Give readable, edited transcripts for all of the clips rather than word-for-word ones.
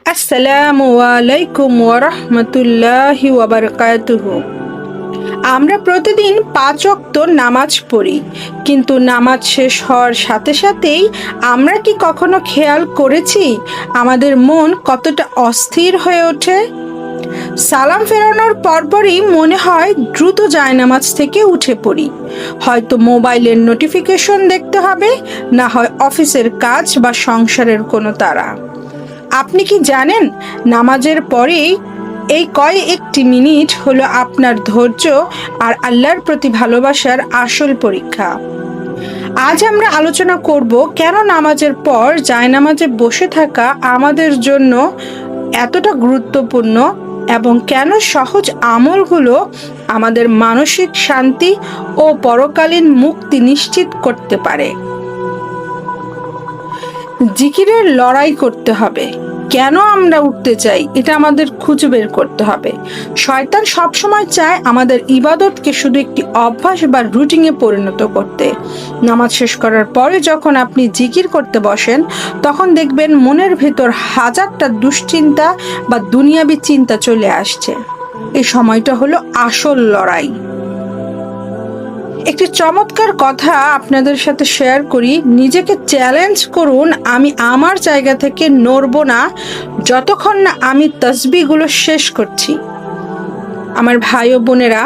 আসসালামু আলাইকুম ওয়ারাহমাতুল্লাহি ওয়াবারাকাতুহু। আমরা প্রতিদিন ৫ ওয়াক্ত নামাজ পড়ি, কিন্তু নামাজ শেষ হওয়ার সাথে সাথেই আমরা কি কখনো খেয়াল করেছি আমাদের মন কতটা অস্থির হয়ে ওঠে? সালাম ফেরানোর পরপরই মনে হয় দ্রুত জায়নামাজ থেকে উঠে পড়ি। হয়তো মোবাইলের নোটিফিকেশন দেখতে হবে, না হয় অফিসের কাজ বা সংসারের কোনো তাড়া। আপনি কি জানেন, নামাজের পরেই এই কয়েকটি মিনিট হলো আপনার ধৈর্য আর আল্লাহর প্রতি ভালোবাসার আসল পরীক্ষা। আজ আমরা আলোচনা করব কেন নামাজের পর জায়নামাজে বসে থাকা আমাদের জন্য এতটা গুরুত্বপূর্ণ এবং কেন সহজ আমলগুলো আমাদের মানসিক শান্তি ও পরকালীন মুক্তি নিশ্চিত করতে পারে। জিকিরের লড়াই করতে হবে। কেন আমরা উঠতে চাই এটা আমাদের খুঁজে বের করতে হবে। শয়তান সবসময় চায় আমাদের ইবাদতকে শুধু একটি অভ্যাস বা রুটিনে পরিণত করতে। নামাজ শেষ করার পরে যখন আপনি জিকির করতে বসেন, তখন দেখবেন মনের ভেতর হাজারটা দুশ্চিন্তা বা দুনিয়াবি চিন্তা চলে আসছে। এই সময়টা হলো আসল লড়াই। একটি চমৎকার কথা আপনাদের সাথে শেয়ার করি। নিজেকে চ্যালেঞ্জ করুন, আমি আমার জায়গা থেকে নড়ব না যতক্ষণ না আমি তাসবিহগুলো শেষ করছি। আমার ভাই ও বোনেরা,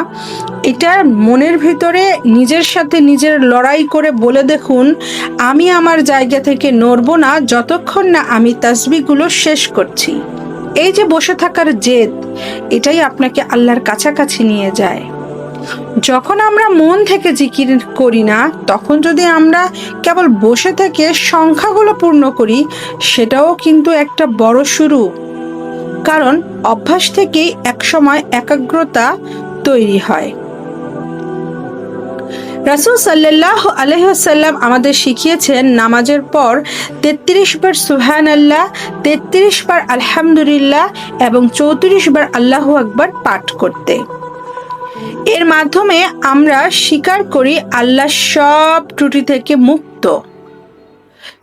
এটা মনের ভিতরে নিজের সাথে নিজের লড়াই করে বলে দেখুন, আমি আমার জায়গা থেকে নড়ব না যতক্ষণ না আমি তাসবিহগুলো শেষ করছি। এই যে বসে থাকার জেদ, এটাই আপনাকে আল্লাহর কাছাকাছি নিয়ে যায়। যখন আমরা মন থেকে জিকির করি না, তখন যদি আমরা কেবল বসে থেকে সংখ্যাগুলো পূর্ণ করি, সেটাও কিন্তু একটা বড় শুরু। কারণ অভ্যাস থেকেই একসময় একাগ্রতা তৈরি হয়। রাসূল সাল্লাল্লাহু আলাইহি ওয়াসাল্লাম আমাদের শিখিয়েছেন নামাজের পর ৩৩ বার সুবহানাল্লাহ, ৩৩ বার আলহামদুলিল্লাহ এবং ৩৪ বার আল্লাহু আকবার পাঠ করতে। এর মাধ্যমে আমরা স্বীকার করি আল্লাহ সব ত্রুটি থেকে মুক্ত।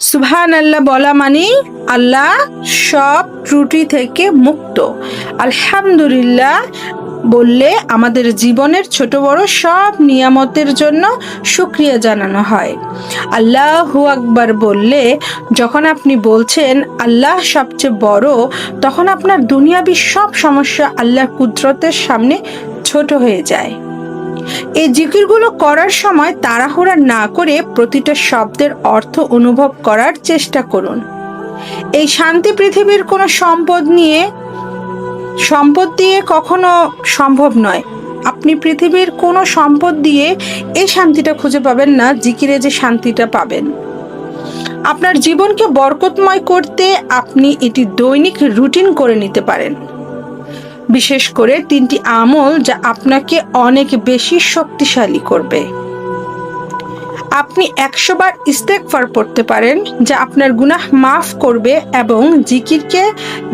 সুবহানাল্লাহ বলা মানে আল্লাহ সব ত্রুটি থেকে মুক্ত। আলহামদুলিল্লাহ বললে আমাদের জীবনের ছোট বড় সব নিয়ামতের জন্য শুকরিয়া জানানো হয়। আল্লাহু আকবার বললে যখন আপনি বলছেন আল্লাহ সবচেয়ে বড়, তখন আপনার দুনিয়াবি সব সমস্যা আল্লাহর কুদরতের সামনে ছোট হয়ে যায়। এই জিকিরগুলো করার সময় তাড়াহুড়া না করে প্রতিটা শব্দের অর্থ অনুভব করার চেষ্টা করুন। এই শান্তি পৃথিবীর কোনো সম্পদ দিয়ে কখনো সম্ভব নয়। আপনি পৃথিবীর কোনো সম্পদ দিয়ে এই শান্তিটা খুঁজে পাবেন না, জিকিরে যে শান্তিটা পাবেন। আপনার জীবনকে বরকতময় করতে আপনি এটি দৈনিক রুটিন করে নিতে পারেন। বিশেষ করে ৩টি আমল যা আপনাকে অনেক বেশি শক্তিশালী করবে। আপনি ১০০ বার ইস্তেগফার পড়তে পারেন, যা আপনার গুনাহ মাফ করবে এবং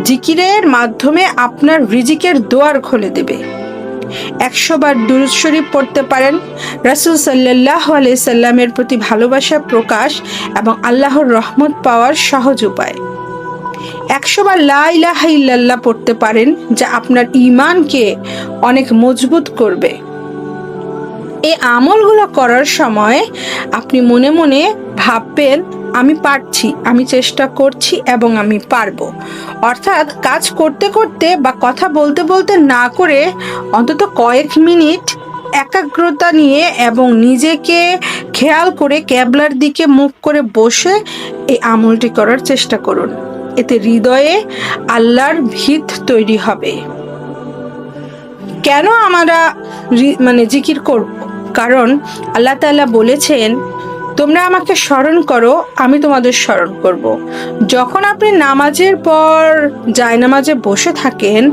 জিকিরের মাধ্যমে আপনার রিজিকের দুয়ার খুলে দেবে। ১০০ বার দুরূদ শরীফ পড়তে পারেন, রাসূল সাল্লাল্লাহু আলাইহি সাল্লামের প্রতি ভালোবাসা প্রকাশ এবং আল্লাহর রহমত পাওয়ার সহজ উপায়। ১০০ বার লা ইলাহা ইল্লাল্লাহ পড়তে পারেন, যা আপনার ঈমানকে অনেক মজবুত করবে। এই আমলগুলো করার সময় আপনি মনে মনে ভাববেন, আমি পারছি, আমি চেষ্টা করছি এবং আমি পারবো। অর্থাৎ কাজ করতে করতে বা কথা বলতে বলতে না করে অন্তত কয়েক মিনিট একাগ্রতা নিয়ে এবং নিজেকে খেয়াল করে ক্যাবলার দিকে মুখ করে বসে এই আমলটি করার চেষ্টা করুন। এতে হৃদয়ে আল্লাহর ভিত তৈরি হবে। কেন আমরা জিকির করব? কারণ আল্লাহ তাআলা বলেছেন, তোমরা আমাকে স্মরণ করো, আমি তোমাদের স্মরণ করব। যখন আপনি নামাজের পর জায়নামাজে বসে থাকেন,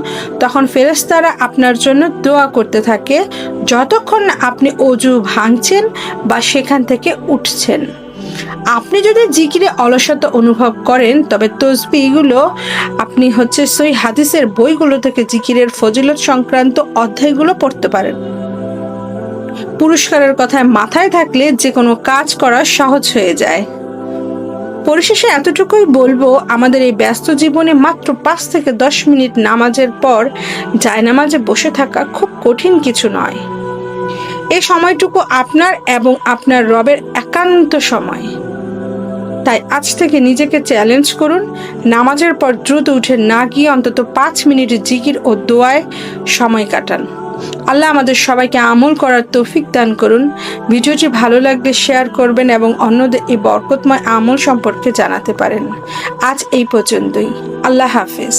তখন ফেরেশতারা আপনার জন্য দোয়া করতে থাকে, যতক্ষণ না আপনি অজু ভাঙছেন বা সেখান থেকে উঠছেন। আপনি যদি জিকিরে অলসতা অনুভব করেন, তবে তসবিহগুলো আপনি সহিহ হাদিসের বইগুলো থেকে জিকিরের ফজিলত সংক্রান্ত অধ্যায়গুলো পড়তে পারেন। পুরস্কারের কথায় মাথায় থাকলে যে কোনো কাজ করা সহজ হয়ে যায়। পরিশেষে এতটুকুই বলবো, আমাদের এই ব্যস্ত জীবনে মাত্র 5 থেকে 10 মিনিট নামাজের পর জায়নামাজে বসে থাকা খুব কঠিন কিছু নয়। এই সময়টুকু আপনার এবং আপনার রবের একান্ত সময়। তাই আজ থেকে নিজেকে চ্যালেঞ্জ করুন, নামাজের পর দ্রুত উঠে না গিয়ে অন্তত 5 মিনিট জিকির ও দোয়ায় সময় কাটান। আল্লাহ আমাদের সবাইকে আমল করার তৌফিক দান করুন। ভিডিওটি ভালো লাগলে শেয়ার করবেন এবং অন্যদের এই বরকতময় আমল সম্পর্কে জানাতে পারেন। আজ এই পর্যন্তই। আল্লাহ হাফেজ।